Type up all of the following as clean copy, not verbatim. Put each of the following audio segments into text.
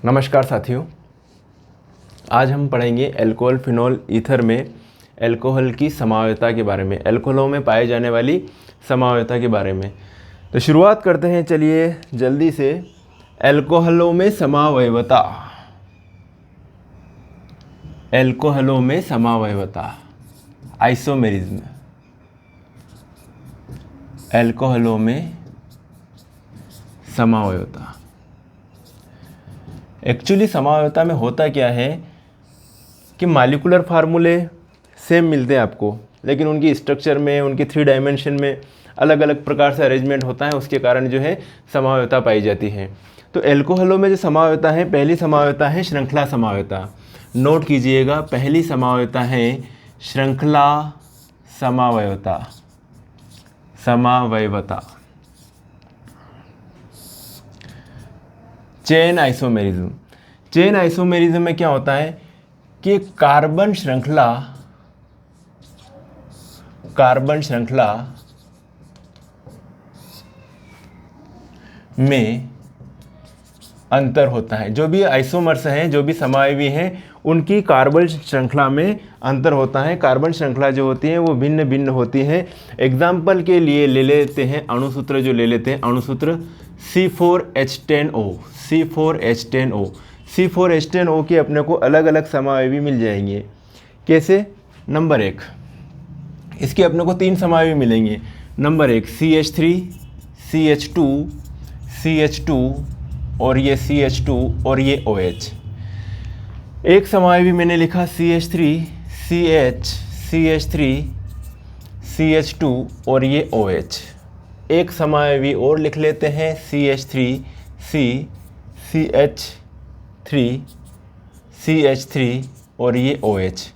नमस्कार साथियों, आज हम पढ़ेंगे अल्कोहल फिनोल ईथर में अल्कोहल की समावयवता के बारे में, अल्कोहलों में पाए जाने वाली समावयवता के बारे में। तो शुरुआत करते हैं, चलिए जल्दी से। अल्कोहलों में समावयवता, अल्कोहलों में समावयवता, आइसोमेरिज्म। अल्कोहलों में समावयवता, एक्चुअली समावयवता में होता क्या है कि मॉलिक्यूलर फार्मूले सेम मिलते हैं आपको, लेकिन उनकी स्ट्रक्चर में, उनकी 3 डायमेंशन में अलग अलग प्रकार से अरेंजमेंट होता है, उसके कारण जो है समावयवता पाई जाती है। तो अल्कोहलों में जो समावयवता है, पहली समावयवता है श्रृंखला समावयवता। नोट कीजिएगा, पहली समावयवता है श्रृंखला समावयवता। समावयवता चेन आइसोमेरिज्म। चेन आइसोमेरिज्म में क्या होता है कि कार्बन श्रृंखला में अंतर होता है। जो भी आइसोमर्स हैं, जो भी समावयवी हैं, उनकी कार्बन श्रृंखला में अंतर होता है। कार्बन श्रृंखला जो होती है वो भिन्न भिन्न होती हैं। एग्जाम्पल के लिए ले लेते हैं अणुसूत्र, जो ले लेते हैं अणुसूत्र C4H10O। C4H10O, C4H10O के अपने को अलग अलग समावयवी मिल जाएंगे। कैसे? नंबर 1, इसके अपने को 3 समावयवी मिलेंगे। नंबर 1 CH3, CH2, CH2 और ये CH2 और ये OH। एक समावयवी मैंने लिखा CH3, CH, CH3, CH2 और ये OH। एक समावयवी और लिख लेते हैं CH3, C, CH3, CH3 और ये OH।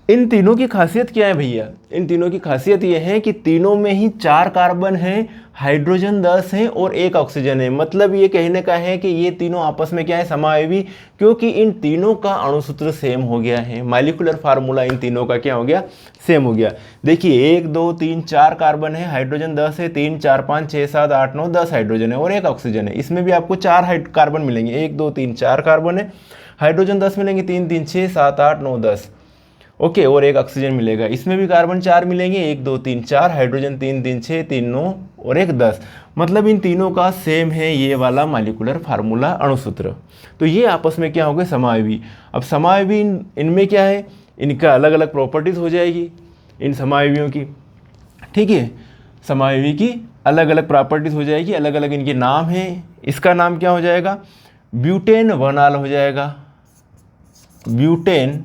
इन तीनों की खासियत क्या है भैया? इन तीनों की खासियत ये है कि तीनों में ही 4 कार्बन हैं, हाइड्रोजन 10 हैं और 1 ऑक्सीजन है। मतलब ये कहने का है कि ये तीनों आपस में क्या है, समावयवी, क्योंकि इन तीनों का अणुसूत्र सेम हो गया है। मॉलिक्यूलर फार्मूला इन तीनों का क्या हो गया? सेम हो गया। देखिए 1 2 3 4 कार्बन है, हाइड्रोजन 10 है, 3 4 5 6 7 8 9 10 हाइड्रोजन है और 1 ऑक्सीजन है। इसमें भी आपको 4 कार्बन मिलेंगे। 1 2 3 4 कार्बन है, हाइड्रोजन 10 मिलेंगे, 3 3 6 7 8 9 10, ओके, और 1 ऑक्सीजन मिलेगा। इसमें भी कार्बन 4 मिलेंगे, 1 2 3 4, हाइड्रोजन 3 3 6 3 9 और 1 10। मतलब इन तीनों का सेम है ये वाला मॉलिक्यूलर फार्मूला, अणुसूत्र। तो ये आपस में क्या हो गए? समावयवी। अब समावयवी इनमें क्या है, इनका अलग अलग प्रॉपर्टीज़ हो जाएगी इन समावयवियों की, ठीक है। समावयवी की अलग अलग प्रॉपर्टीज़ हो जाएगी, अलग अलग इनके नाम हैं। इसका नाम क्या हो जाएगा? ब्यूटेन 1 आल हो जाएगा, ब्यूटेन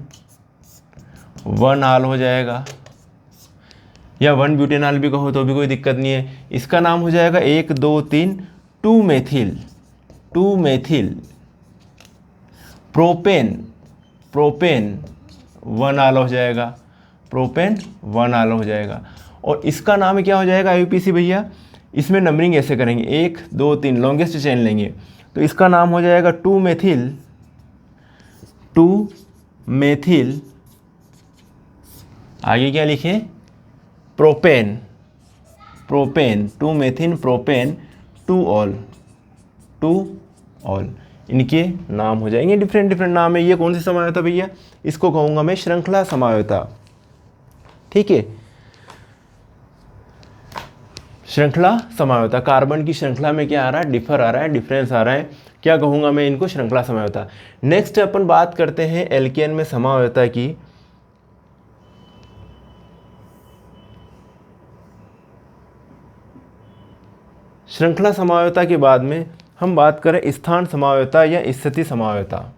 1 आल हो जाएगा, या 1 ब्यूटेनॉल भी कहो तो भी कोई दिक्कत नहीं है। इसका नाम हो जाएगा 1 2 3 2 मेथिल, 2 मेथिल प्रोपेन, प्रोपेन 1 आल हो जाएगा, प्रोपेन 1 आल हो जाएगा। और इसका नाम क्या हो जाएगा IUPAC भैया? इसमें नंबरिंग ऐसे करेंगे, 1 2 3 लॉन्गेस्ट चेन लेंगे, तो इसका नाम हो जाएगा 2 मेथिल, 2 मेथिल, आगे क्या लिखे? Propane, propane 2 मेथिन propane 2 all, 2 all. इनके नाम हो जाएंगे, डिफरेंट डिफरेंट नाम है। ये कौन सी समावयवता भैया? इसको कहूँगा मैं श्रृंखला समावयवता, ठीक है। श्रृंखला समावयवता, कार्बन की श्रृंखला में क्या आ रहा है? डिफर आ रहा है, डिफरेंस आ रहा है, क्या कहूँगा मैं इनको? श्रृंखला समावयवता। नेक्स्ट अपन बात करते हैं एल्केन में समावयवता की। श्रृंखला समावयवता के बाद में हम बात करें स्थान समावयवता या स्थिति समावयवता।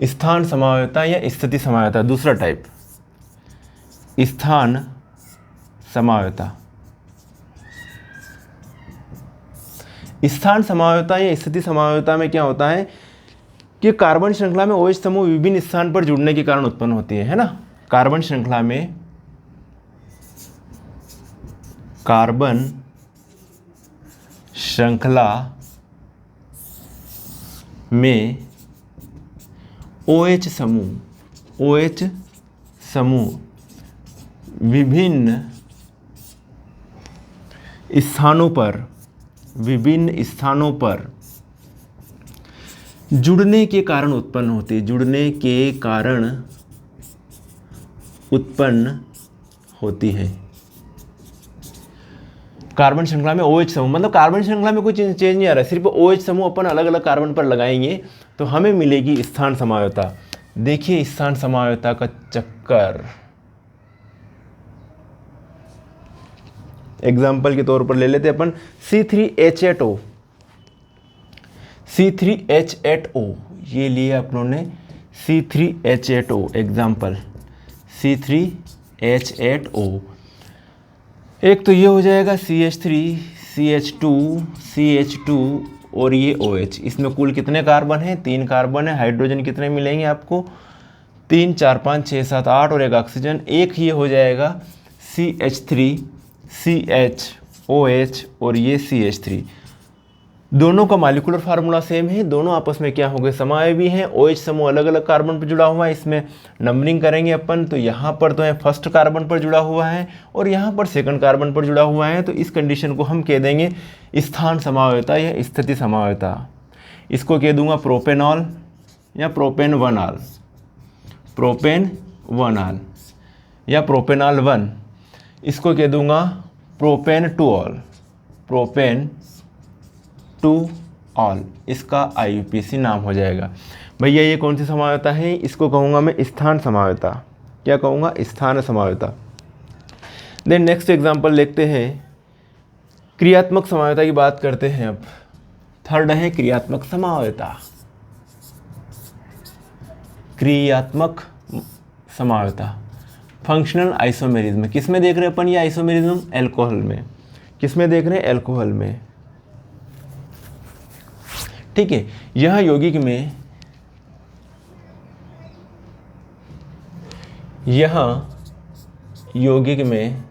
स्थान समावयवता या स्थिति समावयवता, दूसरा टाइप, स्थान समावयवता। स्थान समावयवता या स्थिति समावयवता में क्या होता है कि कार्बन श्रृंखला में OH समूह विभिन्न स्थान पर जुड़ने के कारण उत्पन्न होती है ना। कार्बन श्रृंखला में, कार्बन श्रृंखला में OH समूह विभिन्न स्थानों पर जुड़ने के कारण उत्पन्न होती है, जुड़ने के कारण उत्पन्न होती है। कार्बन श्रृंखला में OH समूह, मतलब कार्बन श्रृंखला में कोई चेंज नहीं आ रहा है, सिर्फ OH समूह अपन अलग अलग कार्बन पर लगाएंगे तो हमें मिलेगी स्थान समावयवता। देखिए स्थान समावयवता का चक्कर एग्जाम्पल के तौर पर ले लेते अपन C3H8O, C3H8O ये लिया अपनों ने C3H8O एग्जाम्पल C3H8O। एक तो ये हो जाएगा CH3, CH2, CH2 और ये OH। इसमें कुल कितने कार्बन हैं? 3 कार्बन है। हाइड्रोजन कितने मिलेंगे आपको? 3, 4, 5, 6, 7, 8 और एक ऑक्सीजन। एक ये हो जाएगा CH3, CH, OH और ये CH3। दोनों का मॉलिक्यूलर फार्मूला सेम है, दोनों आपस में क्या हो गए? समावयवी हैं। OH समूह अलग अलग कार्बन पर जुड़ा हुआ है, इसमें नंबरिंग करेंगे अपन तो यहाँ पर तो है फर्स्ट कार्बन पर जुड़ा हुआ है और यहाँ पर सेकंड कार्बन पर जुड़ा हुआ है, तो इस कंडीशन को हम कह देंगे स्थान समावयवता या स्थिति समावयवता। इसको कह दूंगा प्रोपेनॉल या प्रोपेन 1ऑल, प्रोपेन 1ऑल या प्रोपेनॉल 1। इसको कह दूंगा प्रोपेन 2ऑल, प्रोपेन 2ऑल। इसका IUPAC नाम हो जाएगा। भैया ये कौन सी समावयवता है? इसको कहूँगा मैं स्थान समावयवता। क्या कहूँगा? स्थान समावयवता। देन नेक्स्ट एग्जांपल देखते हैं, क्रियात्मक समावयवता की बात करते हैं। अब थर्ड है क्रियात्मक समावयवता। क्रियात्मक समावयवता, फंक्शनल आइसोमेरिज्म। किस में देख रहे हैं अपन ये आइसोमेरिज्म? एल्कोहल में। किस में देख रहे हैं? एल्कोहल में। ठीक है, यह यौगिक में, यह यौगिक में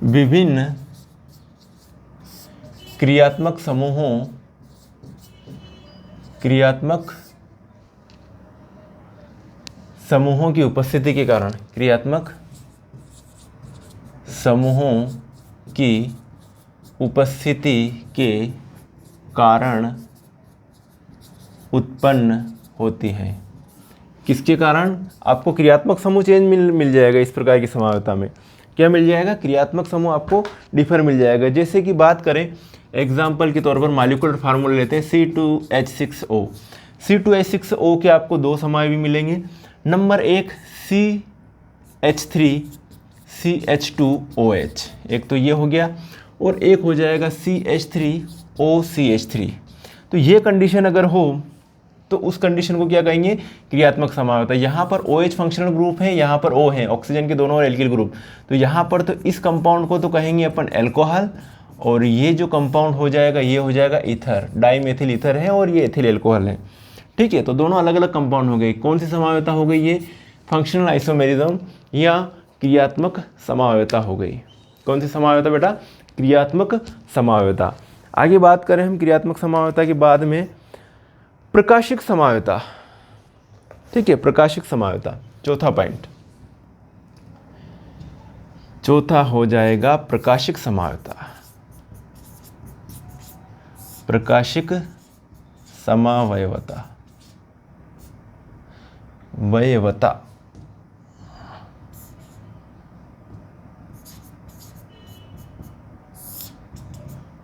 विभिन्न क्रियात्मक समूहों की उपस्थिति के कारण, क्रियात्मक समूहों की उपस्थिति के कारण उत्पन्न होती है। किसके कारण? आपको क्रियात्मक समूह चेंज मिल जाएगा इस प्रकार की समावयवता में। क्या मिल जाएगा? क्रियात्मक समूह आपको डिफर मिल जाएगा। जैसे कि बात करें एग्जाम्पल के तौर पर मॉलिक्यूलर फार्मूला लेते हैं C2H6O। C2H6O के आपको 2 समावयवी मिलेंगे। नंबर 1 CH3 CH2OH, एक तो ये हो गया, और एक हो जाएगा CH3OCH3। तो ये कंडीशन अगर हो तो उस कंडीशन को क्या कहेंगे? क्रियात्मक समावयवता। यहाँ पर OH फंक्शनल ग्रुप है, यहाँ पर O है, ऑक्सीजन के दोनों और एल्किल ग्रुप। तो यहाँ पर तो इस कंपाउंड को तो कहेंगे अपन एल्कोहल, और ये जो कंपाउंड हो जाएगा ये हो जाएगा ईथर, डाइमेथिल ईथर है और ये एथिल एल्कोहल है। ठीक है, तो दोनों अलग अलग कंपाउंड हो गए। कौन सी समावयवता हो गई? ये फंक्शनल आइसोमेरिज्म या क्रियात्मक समावयवता हो गई। कौन सी समावयवता बेटा? क्रियात्मक समावयवता। आगे बात करें हम क्रियात्मक समावयवता के बाद में प्रकाशिक समावयवता। ठीक है, प्रकाशिक समावयवता चौथा पॉइंट, चौथा हो जाएगा प्रकाशिक समावयवता। प्रकाशिक समावयवता, वयवता।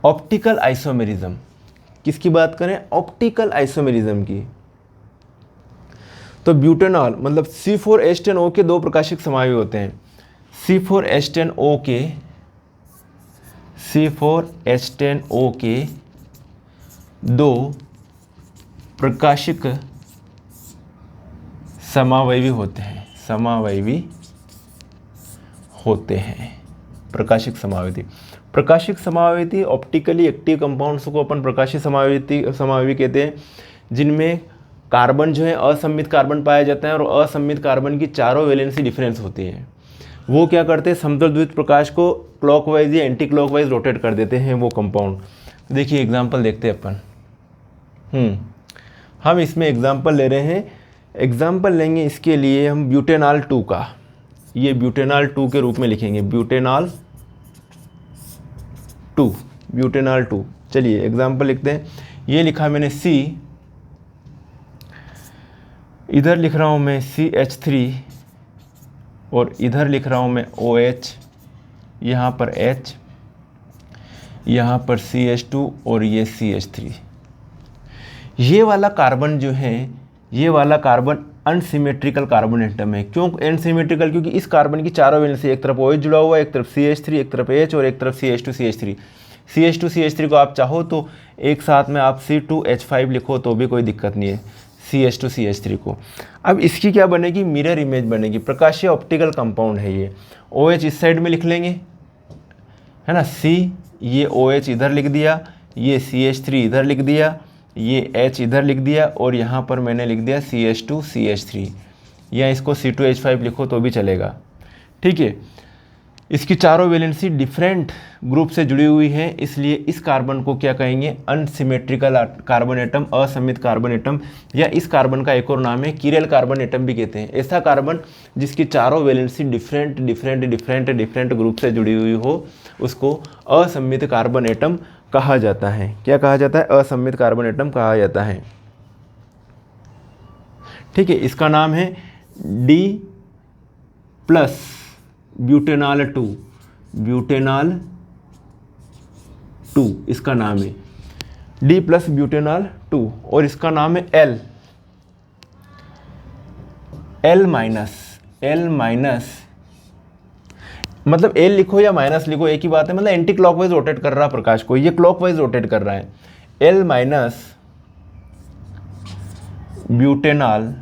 Optical isomerism. किसकी बात करें? ऑप्टिकल आइसोमेरिज्म की। तो ब्यूटेनॉल मतलब C4H10O के 2 प्रकाशिक समावयवी होते हैं। C4H10O के 2 प्रकाशिक समावयवी होते हैं, समावयवी होते हैं। प्रकाशिक समावयवी, प्रकाशिक समावयवी ऑप्टिकली एक्टिव कंपाउंड्स को अपन प्रकाशिक समावयवी कहते हैं, जिनमें कार्बन जो है असम्मित कार्बन पाया जाता है और असम्मित कार्बन की चारों वैलेंसी डिफरेंस होती है। वो क्या करते हैं? समतल द्वित प्रकाश को क्लॉकवाइज या एंटी क्लॉकवाइज रोटेट कर देते हैं वो कंपाउंड। देखिए एग्जांपल देखते हैं अपन। हम इसमें एग्जांपल ले रहे हैं, एग्जांपल लेंगे इसके लिए हम ब्यूटेनॉल 2 का। ये ब्यूटेनॉल 2 के रूप में लिखेंगे, ब्यूटेनॉल 2, ब्यूटेनॉल 2। चलिए एग्जाम्पल लिखते हैं। ये लिखा मैंने C, इधर लिख रहा हूँ मैं CH3 और इधर लिख रहा हूँ मैं OH, यहाँ पर H, यहाँ पर CH2 और ये CH3। ये वाला कार्बन जो है, ये वाला कार्बन अनसिमेट्रिकल कार्बन एटम है। क्यों अनसिमेट्रिकल? क्योंकि इस कार्बन की चारों वैलेंसी, एक तरफ OH जुड़ा हुआ है, एक तरफ CH3, एक तरफ H और एक तरफ CH2 CH3 को आप चाहो तो एक साथ में आप C2H5 लिखो तो भी कोई दिक्कत नहीं है, CH2 को। अब इसकी क्या बनेगी? मिरर इमेज बनेगी, प्रकाशीय ऑप्टिकल कंपाउंड है ये। OH इस साइड में लिख लेंगे, है ना, C, ये OH इधर लिख दिया, ये CH3 इधर लिख दिया, ये H इधर लिख दिया और यहाँ पर मैंने लिख दिया CH2 या इसको C2H5 लिखो तो भी चलेगा, ठीक है। इसकी चारों वैलेंसी डिफरेंट ग्रुप से जुड़ी हुई है, इसलिए इस कार्बन को क्या कहेंगे? अनसिमेट्रिकल कार्बन एटम, असमित कार्बन एटम, या इस कार्बन का एक और नाम है किरल कार्बन एटम भी कहते हैं। ऐसा कार्बन जिसकी चारों वैलेंसी डिफरेंट ग्रुप से जुड़ी हुई हो, उसको असमित कार्बन एटम कहा जाता है। क्या कहा जाता है? असमित कार्बन एटम कहा जाता है, ठीक है। इसका नाम है D प्लस ब्यूटेनॉल 2, इसका नाम है D प्लस ब्यूटेनॉल 2 और इसका नाम है L माइनस, मतलब L लिखो या माइनस लिखो एक ही बात है, मतलब एंटी क्लॉकवाइज रोटेट कर रहा प्रकाश को, ये क्लॉकवाइज रोटेट कर रहा है। L माइनस ब्यूटेनॉल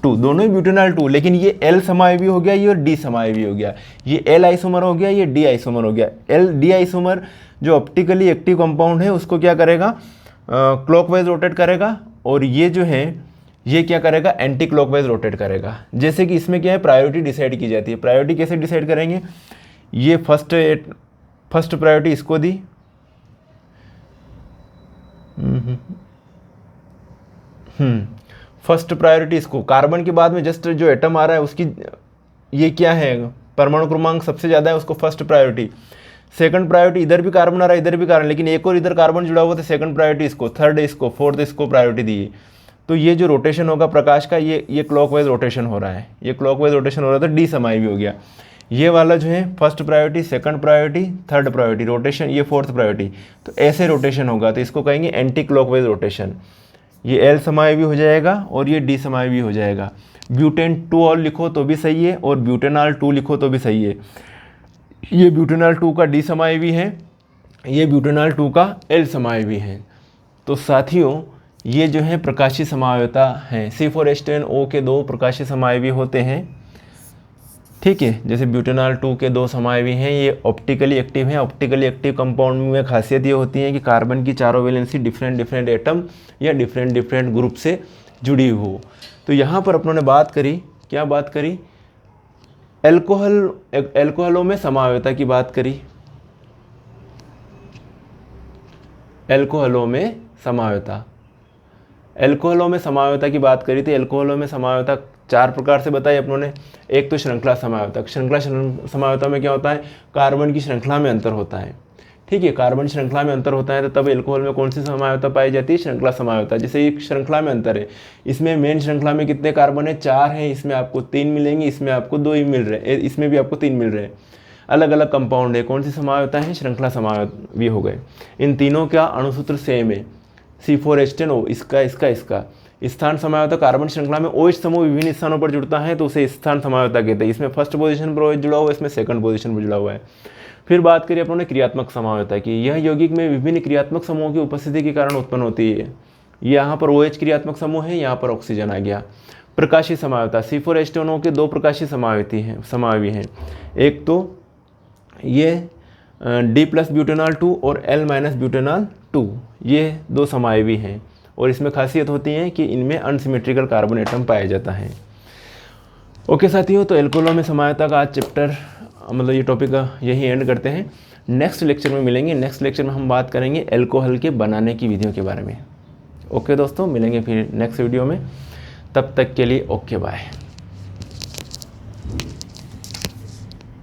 2, दोनों ही ब्यूटेनॉल 2, लेकिन ये L समायोगी हो गया, ये और D समायोगी हो गया। ये L आइसोमर हो गया, ये D आइसोमर हो गया। D आइसोमर जो ऑप्टिकली एक्टिव कंपाउंड है उसको क्या करेगा? क्लॉकवाइज रोटेट करेगा, और ये जो है ये क्या करेगा? एंटी क्लॉकवाइज रोटेट करेगा। जैसे कि इसमें क्या है? प्रायोरिटी डिसाइड की जाती है। प्रायोरिटी कैसे डिसाइड करेंगे? ये फर्स्ट प्रायोरिटी इसको दी, फर्स्ट प्रायोरिटी इसको, कार्बन के बाद में जस्ट जो एटम आ रहा है उसकी ये क्या है? परमाणु क्रमांक सबसे ज़्यादा है, उसको फर्स्ट प्रायोरिटी। सेकंड प्रायोरिटी, इधर भी कार्बन आ रहा है, इधर भी कार्बन, लेकिन एक और इधर कार्बन जुड़ा हुआ था, सेकंड प्रायोरिटी इसको, थर्ड इसको, फोर्थ इसको प्रायोरिटी दी। तो ये जो रोटेशन होगा प्रकाश का, ये क्लॉकवाइज रोटेशन हो रहा है, ये क्लॉकवाइज रोटेशन हो रहा था, D समायोगी हो गया। ये वाला जो है first priority, second priority, third priority rotation, ये फोर्थ प्रायोरिटी, तो ऐसे रोटेशन होगा, तो इसको कहेंगे एंटी क्लॉकवाइज रोटेशन। ये L समायोगी हो जाएगा और ये D समायोगी हो जाएगा। ब्यूटेन 2 और लिखो तो भी सही है और ब्यूटेनॉल 2 लिखो तो भी सही है। ये ब्यूटेनॉल 2 का D समायोगी है, ये ब्यूटेनॉल 2 का L समायोगी है। तो साथियों ये जो है प्रकाशीय समावयवता है। C4H10O के 2 प्रकाशीय समायोगी होते हैं, ठीक है। जैसे ब्यूटेनॉल 2 के 2 समायोगी हैं, ये ऑप्टिकली एक्टिव हैं। ऑप्टिकली एक्टिव कंपाउंड में खासियत ये होती है कि कार्बन की चारों वैलेंसी डिफरेंट एटम या डिफरेंट ग्रुप से जुड़ी हो। तो यहाँ पर अपनों ने बात करी, क्या बात करी? एल्कोहलों में समावयवता की बात करी, एल्कोहलों में समावयवता की बात करी थी। एल्कोहलों में समावयवता 4 प्रकार से बताई अपनों ने। एक तो श्रृंखला समावयवता। श्रृंखला समावयवता में क्या होता है? कार्बन की श्रृंखला में अंतर होता है, ठीक है। कार्बन श्रृंखला में अंतर होता है तो तब एल्कोहल में कौन सी समावयवता पाई जाती है? श्रृंखला समावयवता। जैसे एक श्रृंखला में अंतर है, इसमें मेन श्रृंखला में कितने कार्बन है? 4 हैं, इसमें आपको 3 मिलेंगे, इसमें आपको 2 ही मिल रहे हैं, इसमें भी आपको 3 मिल रहे हैं। अलग अलग कंपाउंड है, कौन सी समावयवता है? श्रृंखला समावयवी हो गए। इन तीनों का अणुसूत्र सेम है, C4H10O, इसका स्थान समावयवता। कार्बन श्रृंखला में OH समूह विभिन्न स्थानों पर जुड़ता है तो उसे स्थान समावयवता कहते हैं। इसमें फर्स्ट पोजीशन पर OH जुड़ा हुआ है, इसमें सेकंड पोजीशन पर जुड़ा हुआ है। फिर बात करिए अपनों ने क्रियात्मक समावयवता की। यह यौगिक में विभिन्न क्रियात्मक समूहों की उपस्थिति के कारण उत्पन्न होती है। यहाँ पर OH क्रियात्मक समूह है, यहाँ पर ऑक्सीजन आ गया। प्रकाशीय समावयवता। C4H10O के 2 प्रकाशीय समावयवी हैं। एक तो ये D प्लस ब्यूटेनॉल 2 और L माइनस ब्यूटेनॉल 2, ये 2 समावयवी हैं और इसमें खासियत होती है कि इनमें अनसिमेट्रिकल कार्बन एटम पाया जाता है। ओके साथियों, तो एल्कोहलों में समावयवता का आज चैप्टर, मतलब ये टॉपिक यही एंड करते हैं। नेक्स्ट लेक्चर में मिलेंगे। नेक्स्ट लेक्चर में हम बात करेंगे एल्कोहल के बनाने की विधियों के बारे में। ओके दोस्तों, मिलेंगे फिर नेक्स्ट वीडियो में। तब तक के लिए ओके बाय।